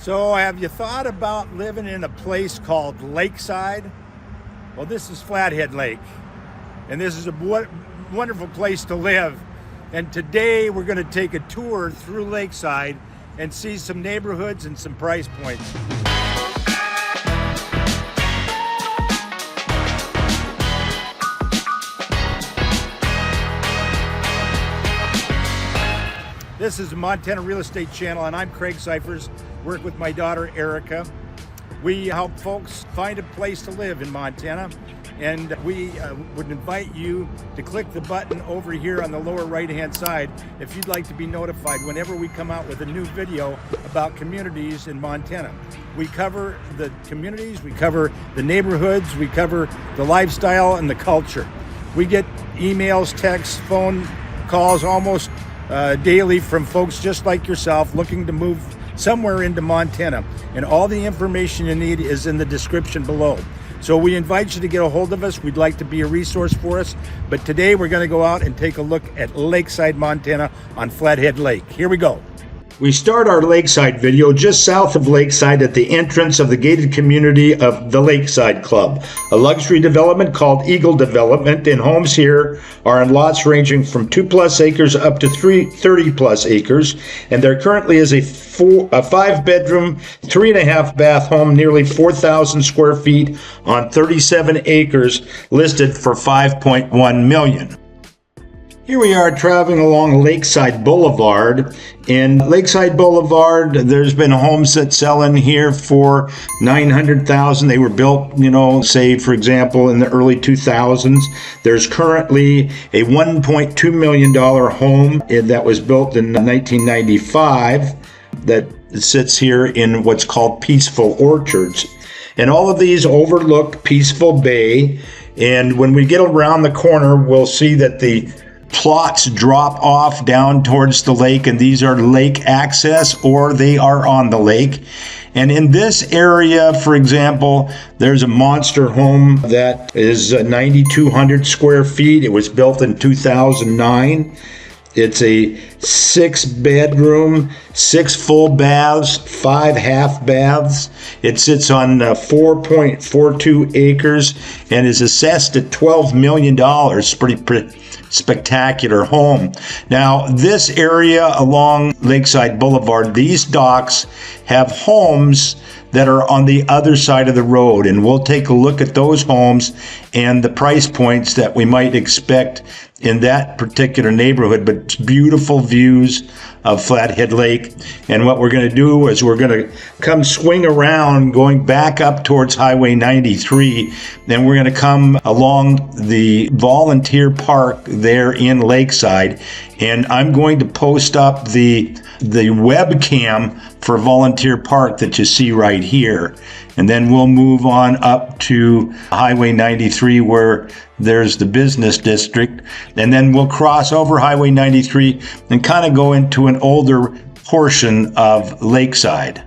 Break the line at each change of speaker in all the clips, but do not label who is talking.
So have you thought about living in a place called Lakeside? Well, this is Flathead Lake, and this is a wonderful place to live. And today we're going to take a tour through Lakeside and see some neighborhoods and some price points. This is the Montana Real Estate Channel, and I'm Craig Siphers. Work with my daughter Erica. We help folks find a place to live in Montana, and we would invite you to click the button over here on the lower right hand side if you'd like to be notified whenever we come out with a new video about communities in Montana. We cover the communities, we cover the neighborhoods, we cover the lifestyle and the culture. We get emails, texts, phone calls almost daily from folks just like yourself looking to move somewhere into Montana, and all the information you need is in the description below. So we invite you to get a hold of us. We'd like to be a resource for us, but today we're going to go out and take a look at Lakeside, Montana on Flathead Lake. Here we go. We start our Lakeside video just south of Lakeside at the entrance of the gated community of the Lakeside Club, a luxury development called Eagle Development, and homes here are in lots ranging from 2+ acres up to 30+ acres, and there currently is a 5-bedroom, 3.5 bath home, nearly 4,000 square feet on 37 acres, listed for $5.1 million. Here we are traveling along Lakeside Boulevard. In Lakeside Boulevard, there's been homes that sell in here for $900,000. They were built, say, for example, in the early 2000s. There's currently a $1.2 million home that was built in 1995 that sits here in what's called Peaceful Orchards. And all of these overlook Peaceful Bay. And when we get around the corner, we'll see that the plots drop off down towards the lake, and these are lake access, or they are on the lake. And in this area, for example, there's a monster home that is 9,200 square feet. It was built in 2009. It's a 6-bedroom, 6 full baths, 5 half baths. It sits on 4.42 acres and is assessed at $12 million. Pretty spectacular home. Now, this area along Lakeside Boulevard, these docks have homes that are on the other side of the road, and we'll take a look at those homes and the price points that we might expect in that particular neighborhood. But it's beautiful views of Flathead Lake, and what we're going to do is we're going to come swing around going back up towards Highway 93, then we're going to come along the volunteer park there in Lakeside, and I'm going to post up the webcam for Volunteer Park that you see right here. And then we'll move on up to Highway 93 where there's the business district. And then we'll cross over Highway 93 and kind of go into an older portion of Lakeside.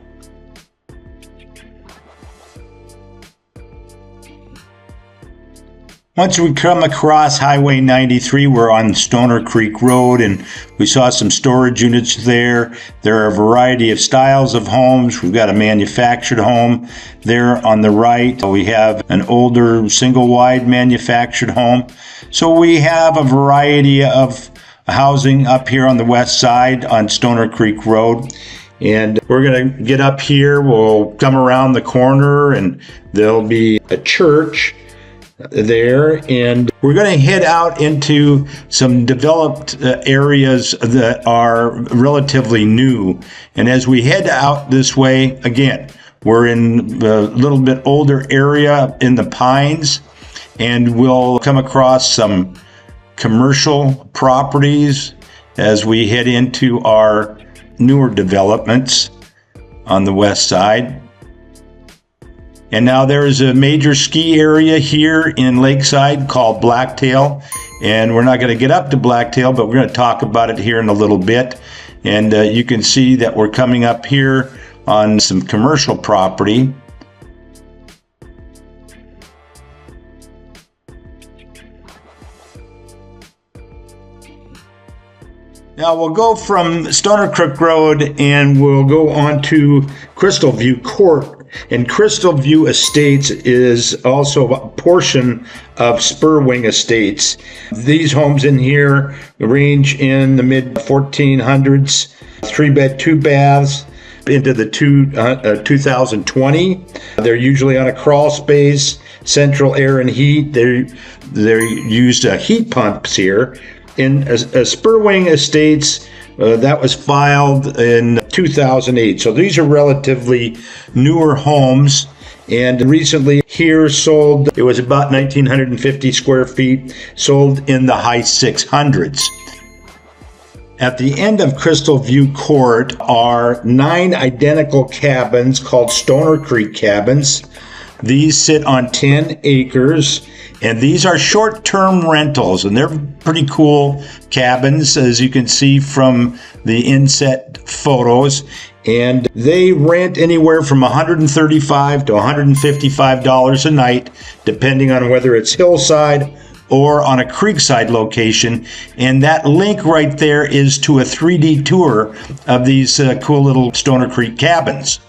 Once we come across Highway 93, we're on Stoner Creek Road, and we saw some storage units there. There are a variety of styles of homes. We've got a manufactured home there on the right. We have an older single-wide manufactured home. So we have a variety of housing up here on the west side on Stoner Creek Road. And we're going to get up here. We'll come around the corner, and there'll be a church there, and we're going to head out into some developed areas that are relatively new. And as we head out this way, again, we're in a little bit older area in the Pines, and we'll come across some commercial properties as we head into our newer developments on the west side. And now there is a major ski area here in Lakeside called Blacktail. And we're not going to get up to Blacktail, but we're going to talk about it here in a little bit. And you can see that we're coming up here on some commercial property. Now Now we'll go from Stoner Creek Road and we'll go on to Crystal View Court. And Crystal View Estates is also a portion of Spur Wing Estates. These homes in here range in the mid 1400s, 3-bed, 2-baths into the 2020. They're usually on a crawl space, central air and heat. They're used heat pumps here. In Spur Wing Estates, that was filed in 2008. So these are relatively newer homes. And recently here sold, it was about 1,950 square feet, sold in the high 600s. At the end of Crystal View Court are 9 identical cabins called Stoner Creek cabins. These sit on 10 acres, and these are short-term rentals, and they're pretty cool cabins, as you can see from the inset photos. And they rent anywhere from $135 to $155 a night, depending on whether it's hillside or on a creekside location. And that link right there is to a 3D tour of these cool little Stoner Creek cabins.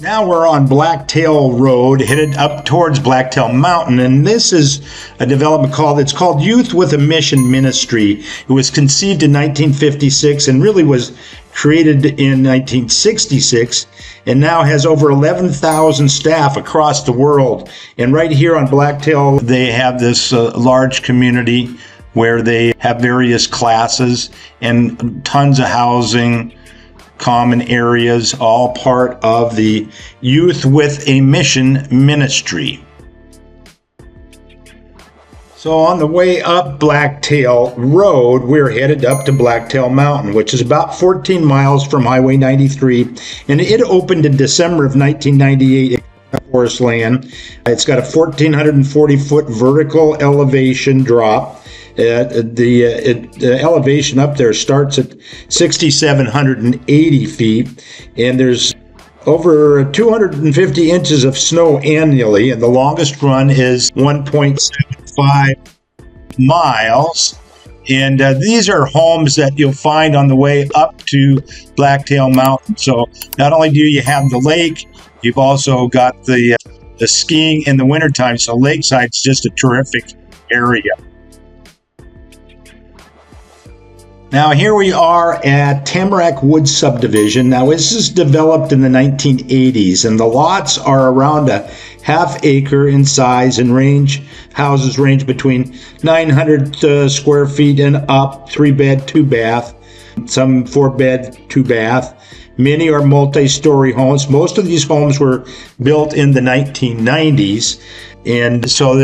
Now we're on Blacktail Road, headed up towards Blacktail Mountain, and this is a development called Youth with a Mission Ministry. It was conceived in 1956 and really was created in 1966, and now has over 11,000 staff across the world. And right here on Blacktail, they have this large community where they have various classes and tons of housing, common areas, all part of the Youth with a Mission ministry. So on the way up Blacktail Road, we're headed up to Blacktail Mountain, which is about 14 miles from Highway 93, and it opened in December of 1998 in forest land. It's got a 1,440-foot vertical elevation drop. The elevation up there starts at 6,780 feet, and there's over 250 inches of snow annually, and the longest run is 1.75 miles. And these are homes that you'll find on the way up to Blacktail Mountain. So not only do you have the lake, you've also got the skiing in the wintertime. So Lakeside's just a terrific area. Now here we are at Tamarack Woods Subdivision. Now this is developed in the 1980s, and the lots are around a half acre in size, and houses range between 900 square feet and up, 3-bed, 2-bath, some 4-bed, 2-bath. Many are multi-story homes. Most of these homes were built in the 1990s. And so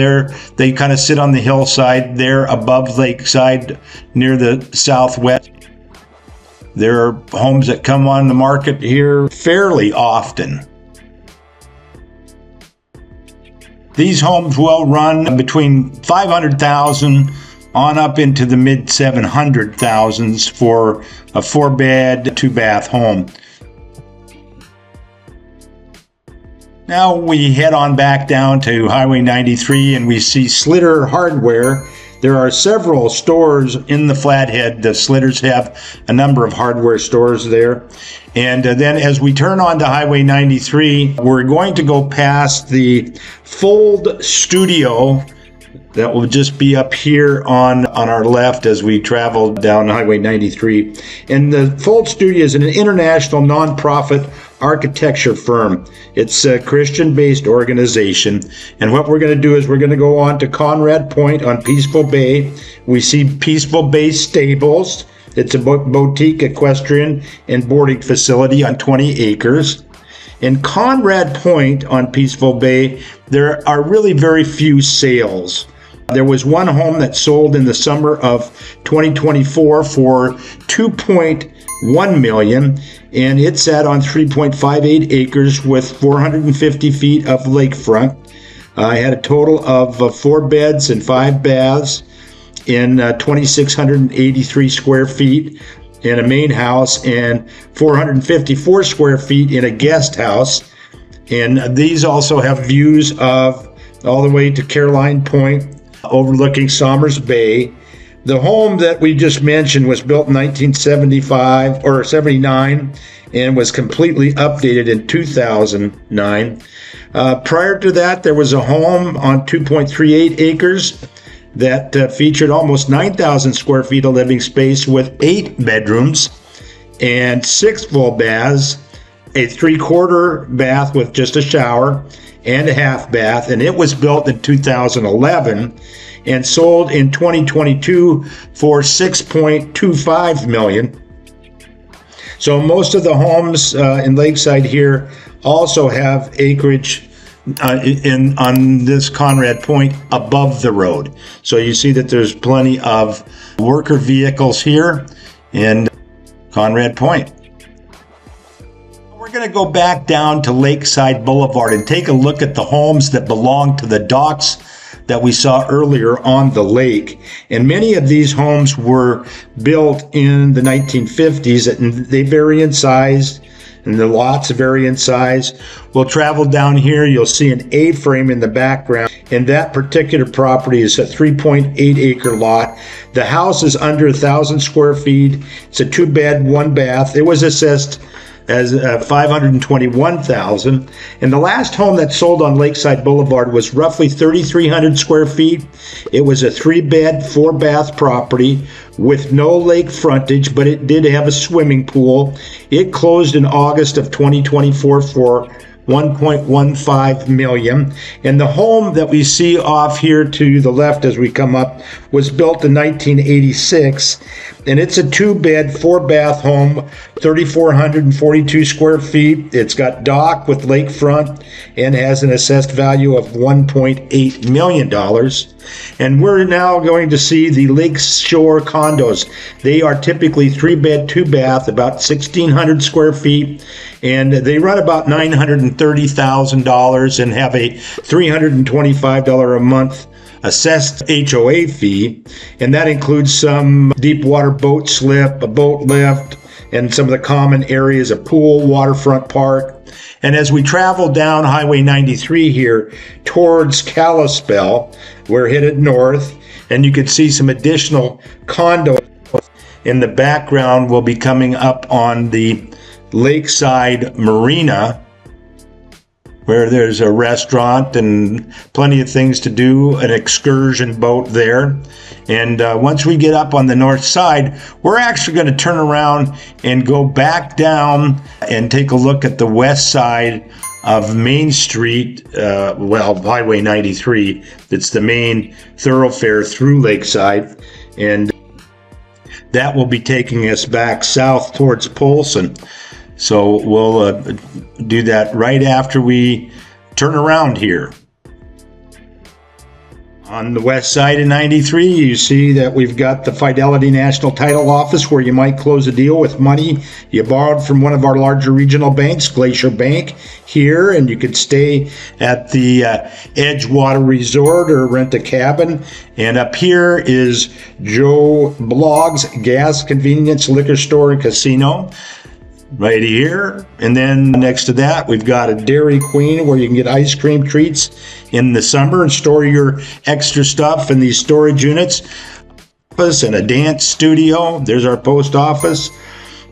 they kind of sit on the hillside. They're above Lakeside near the southwest. There are homes that come on the market here fairly often. These homes will run between $500,000 on up into the mid $700,000s for a 4-bed, 2-bath home. Now we head on back down to Highway 93 and we see Slitter Hardware. There are several stores in the Flathead. The Slitters have a number of hardware stores there. And then as we turn on to Highway 93, we're going to go past the Fold Studio. That will just be up here on our left as we travel down Highway 93. And the Fold Studio is an international nonprofit architecture firm. It's a Christian-based organization. And what we're going to do is we're going to go on to Conrad Point on Peaceful Bay. We see Peaceful Bay Stables. It's a boutique, equestrian, and boarding facility on 20 acres. In Conrad Point on Peaceful Bay, there are really very few sales. There was one home that sold in the summer of 2024 for $2.1 million, and it sat on 3.58 acres with 450 feet of lakefront. I had a total of 4 beds and 5 baths in 2,683 square feet in a main house and 454 square feet in a guest house. And these also have views of all the way to Caroline Point, overlooking Somers Bay. The home that we just mentioned was built in 1975 or 79 and was completely updated in 2009. Prior to that, there was a home on 2.38 acres that featured almost 9,000 square feet of living space with 8 bedrooms and 6 full baths, a 3/4 bath with just a shower and a half bath, and it was built in 2011 and sold in 2022 for $6.25 million. So most of the homes in Lakeside here also have acreage on this Conrad Point above the road. So you see that there's plenty of worker vehicles here in Conrad Point. We're going to go back down to Lakeside Boulevard and take a look at the homes that belong to the docks that we saw earlier on the lake. And many of these homes were built in the 1950s, and they vary in size, and the lots vary in size. We'll travel down here. You'll see an A-frame in the background, and that particular property is a 3.8 acre lot. The house is under 1,000 square feet. It's a 2-bed, 1-bath. It was assessed as $521,000. And the last home that sold on Lakeside Boulevard was roughly 3,300 square feet. It was a 3-bed, 4-bath property with no lake frontage, but it did have a swimming pool. It closed in August of 2024 for $1.15 million. And the home that we see off here to the left as we come up was built in 1986. And it's a 2-bed, 4-bath home, 3,442 square feet. It's got dock with lakefront and has an assessed value of $1.8 million. And we're now going to see the lakeshore condos. They are typically 3-bed, 2-bath, about 1,600 square feet. And they run about $930,000 and have a $325 a month assessed HOA fee, and that includes some deep water boat slip, a boat lift, and some of the common areas, a pool, waterfront park. And as we travel down Highway 93 here towards Kalispell, we're headed north, and you can see some additional condos in the background. Will be coming up on the Lakeside Marina, where there's a restaurant and plenty of things to do, an excursion boat there. And once we get up on the north side, we're actually going to turn around and go back down and take a look at the west side of Main Street, Highway 93. It's the main thoroughfare through Lakeside. And that will be taking us back south towards Polson. So we'll do that right after we turn around here. On the west side of 93, you see that we've got the Fidelity National Title Office, where you might close a deal with money you borrowed from one of our larger regional banks, Glacier Bank, here, and you could stay at the Edgewater Resort or rent a cabin. And up here is Joe Blogg's Gas, Convenience, Liquor Store, and Casino. Right here. And then next to that, we've got a Dairy Queen where you can get ice cream treats in the summer and store your extra stuff in these storage units. And a dance studio. There's our post office.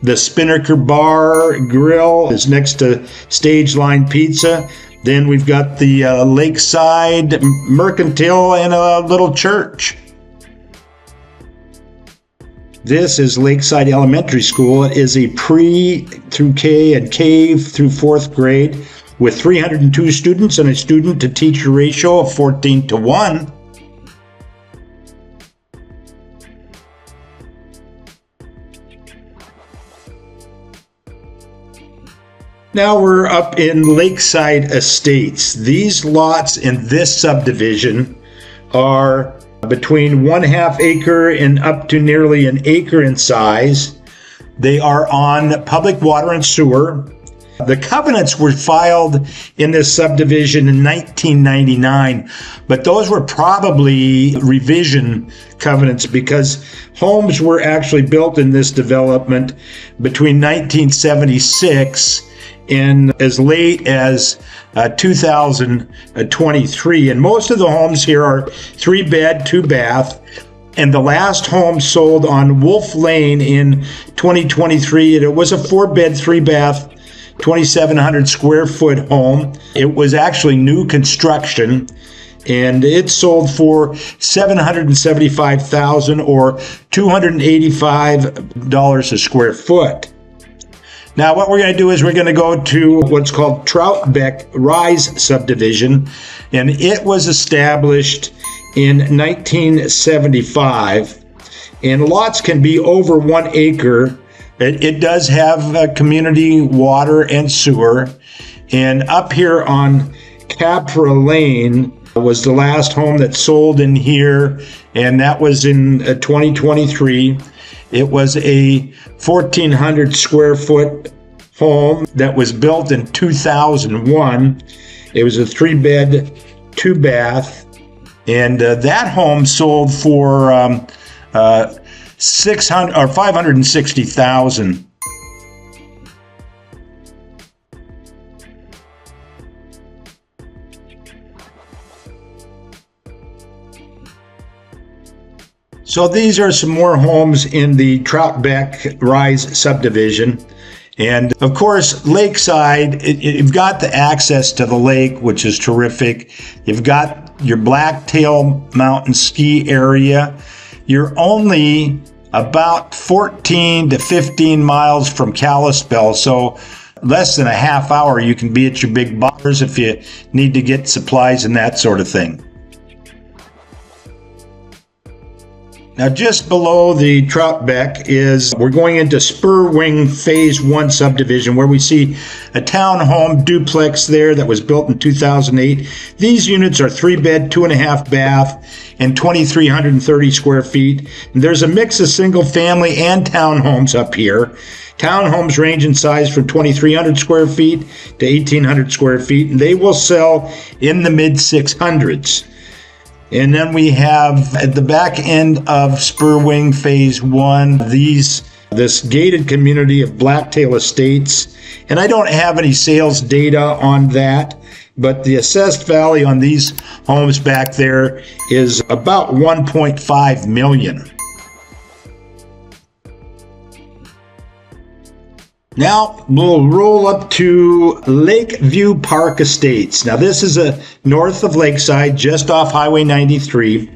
The Spinnaker Bar Grill is next to Stage Line Pizza. Then we've got the Lakeside Mercantile and a little church. This is Lakeside Elementary School. It is a pre through K and K through 4th grade with 302 students and a student to teacher ratio of 14:1. Now we're up in Lakeside Estates. These lots in this subdivision are between 1/2 acre and up to nearly an acre in size. They are on public water and sewer. The covenants were filed in this subdivision in 1999, but those were probably revision covenants because homes were actually built in this development between 1976 and as late as 2023. And most of the homes here are 3-bed, 2-bath, And the last home sold on Wolf Lane in 2023. It was a 4-bed, 3-bath, 2,700 square foot home. It was actually new construction, and it sold for $775,000 or $285 a square foot. Now, what we're going to do is we're going to go to what's called Trout Beck Rise Subdivision, and it was established in 1975, and lots can be over 1 acre. It does have community water and sewer, and up here on Capra Lane was the last home that sold in here, and that was in 2023. It was a 1,400 square foot home that was built in 2001. It was a 3-bed, 2-bath, and that home sold for $560,000. So these are some more homes in the Trout Beck Rise subdivision. And of course, Lakeside, you've got the access to the lake, which is terrific. You've got your Blacktail mountain ski area. You're only about 14 to 15 miles from Kalispell, so less than a half hour you can be at your big bars if you need to get supplies and that sort of thing. Now, just below the Trout Beck we're going into Spur Wing Phase 1 subdivision, where we see a townhome duplex there that was built in 2008. These units are 3-bed, 2.5 bath, and 2,330 square feet. And there's a mix of single family and townhomes up here. Townhomes range in size from 2,300 square feet to 1,800 square feet, and they will sell in the mid-600s. And then we have at the back end of Spur Wing Phase 1, this gated community of Blacktail Estates. And I don't have any sales data on that, but the assessed value on these homes back there is about $1.5 million. Now we'll roll up to Lakeview Park Estates. Now this is north of Lakeside, just off Highway 93.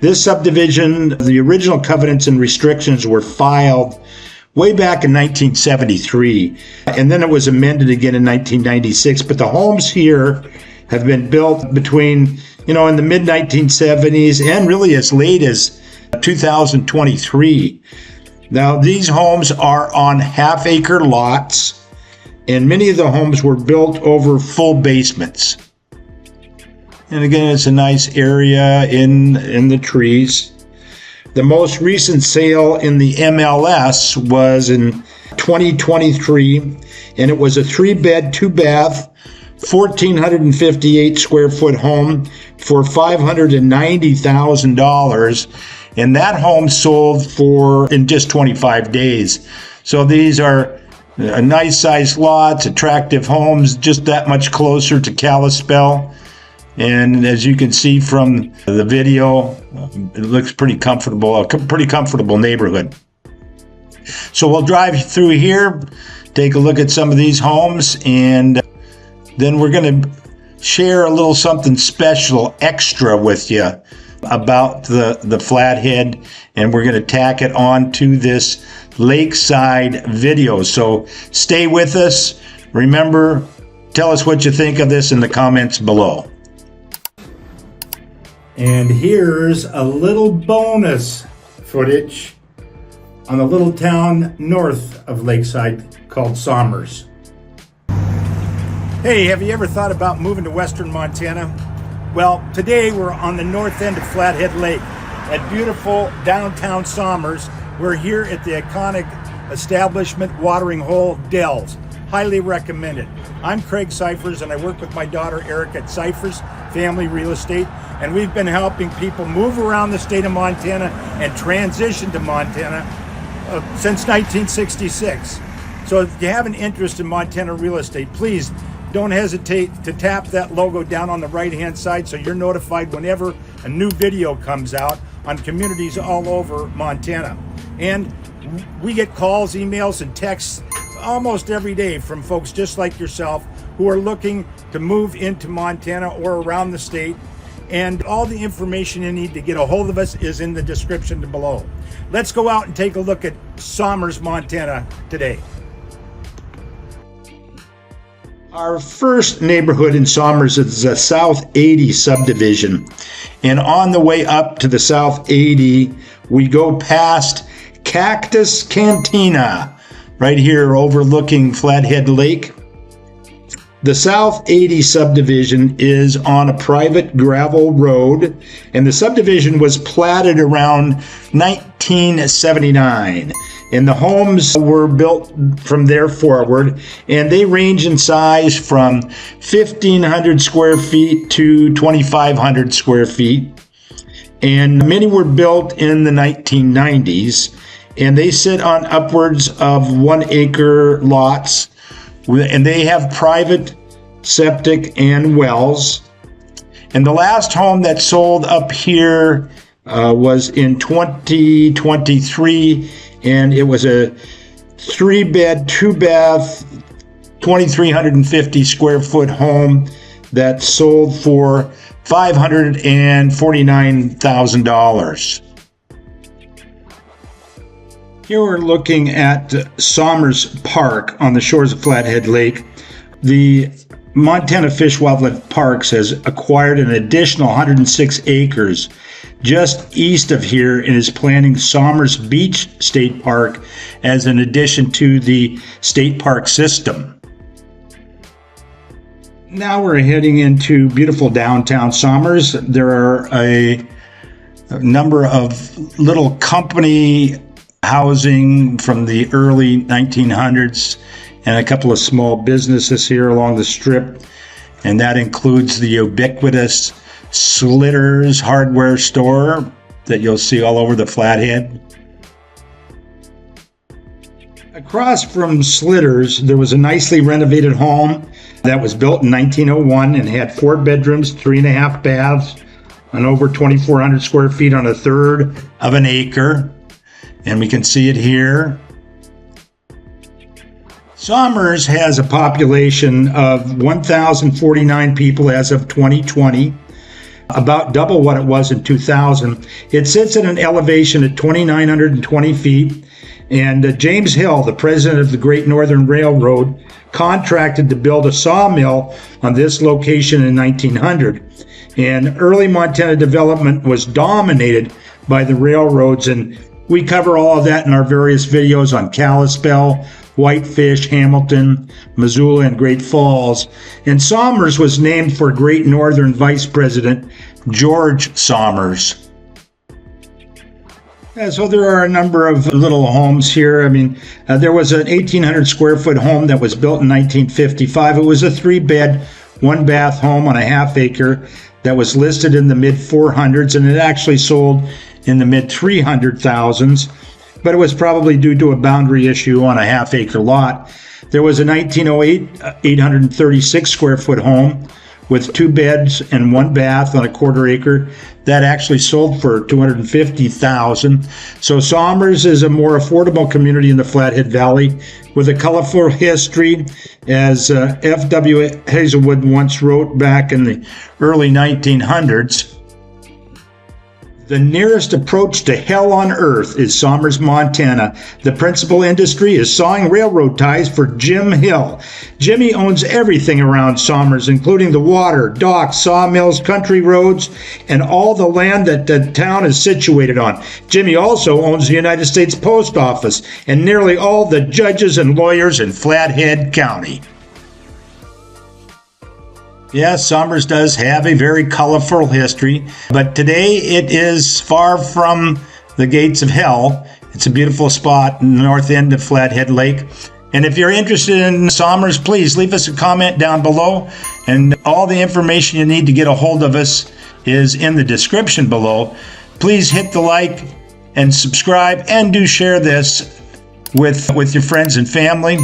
This subdivision, the original covenants and restrictions were filed way back in 1973, and then it was amended again in 1996. But the homes here have been built between, in the mid-1970s and really as late as 2023. Now, these homes are on half-acre lots, and many of the homes were built over full basements. And again, it's a nice area in the trees. The most recent sale in the MLS was in 2023, and it was a 3-bed, 2-bath, 1,458 square foot home for $590,000. And that home sold in just 25 days. So these are nice sized lots, attractive homes, just that much closer to Kalispell. And as you can see from the video, it looks pretty comfortable, a pretty comfortable neighborhood. So we'll drive through here, take a look at some of these homes, and then we're going to share a little something special extra with you about the Flathead, and we're going to tack it on to this Lakeside video. So stay with us. Remember, tell us what you think of this in the comments below. And here's a little bonus footage on a little town north of Lakeside called Somers. Hey, have you ever thought about moving to western Montana? Well, today we're on the north end of Flathead Lake at beautiful downtown Somers. We're here at the iconic establishment watering hole Dells. Highly recommended. I'm Craig Siphers, and I work with my daughter Erica at Siphers Family Real Estate, and we've been helping people move around the state of Montana and transition to Montana since 1966. So if you have an interest in Montana real estate, please don't hesitate to tap that logo down on the right-hand side so you're notified whenever a new video comes out on communities all over Montana. And we get calls, emails, and texts almost every day from folks just like yourself who are looking to move into Montana or around the state. And all the information you need to get a hold of us is in the description below. Let's go out and take a look at Somers, Montana today. Our first neighborhood in Somers is the South 80 subdivision. And on the way up to the South 80, we go past Cactus Cantina, right here overlooking Flathead Lake. The South 80 subdivision is on a private gravel road, and the subdivision was platted around 1979. And the homes were built from there forward, and they range in size from 1,500 square feet to 2,500 square feet. And many were built in the 1990s, and they sit on upwards of 1 acre lots, and they have private septic and wells. And the last home that sold up here was in 2023, and it was a 3-bed, 2-bath, 2,350 square foot home that sold for $549,000. Here we're looking at Somers Park on the shores of Flathead Lake. The Montana Fish Wildlife Parks has acquired an additional 106 acres just east of here and is planning Somers Beach State Park as an addition to the state park system. Now we're heading into beautiful downtown Somers. There are a number of little company housing from the early 1900s and a couple of small businesses here along the strip, and that includes the ubiquitous Slitters hardware store that you'll see all over the Flathead. Across from Slitters, there was a nicely renovated home that was built in 1901 and had 4 bedrooms, 3.5 baths, and over 2,400 square feet on 1/3 of an acre. And we can see it here. Somers has a population of 1,049 people as of 2020, about double what it was in 2000. It sits at an elevation at 2,920 feet, and James Hill, the president of the Great Northern Railroad, contracted to build a sawmill on this location in 1900. And early Montana development was dominated by the railroads, and we cover all of that in our various videos on Kalispell, Whitefish, Hamilton, Missoula, and Great Falls. And Somers was named for Great Northern Vice President George Somers. So there are a number of little homes here. I mean, there was an 1,800 square foot home that was built in 1955. It was a 3-bed, 1-bath home on a 1/2 acre that was listed in the mid-400s, and it actually sold in the mid-300,000s. But it was probably due to a boundary issue on a 1/2 acre lot. There was a 1908 836 square foot home with 2 beds and 1 bath on a 1/4 acre that actually sold for $250,000. So Somers is a more affordable community in the Flathead Valley with a colorful history, as F.W. Hazelwood once wrote back in the early 1900s. The nearest approach to hell on earth is Somers, Montana. The principal industry is sawing railroad ties for Jim Hill. Jimmy owns everything around Somers, including the water, docks, sawmills, country roads, and all the land that the town is situated on. Jimmy also owns the United States Post Office and nearly all the judges and lawyers in Flathead County. Yes, Somers does have a very colorful history, but today it is far from the gates of hell. It's a beautiful spot in the north end of Flathead Lake. And if you're interested in Somers, please leave us a comment down below. And all the information you need to get a hold of us is in the description below. Please hit the like and subscribe, and do share this with your friends and family.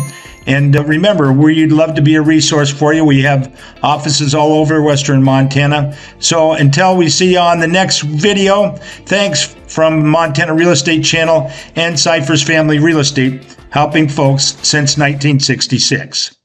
And remember, we'd love to be a resource for you. We have offices all over Western Montana. So until we see you on the next video, thanks from Montana Real Estate Channel and Siphers Family Real Estate, helping folks since 1966.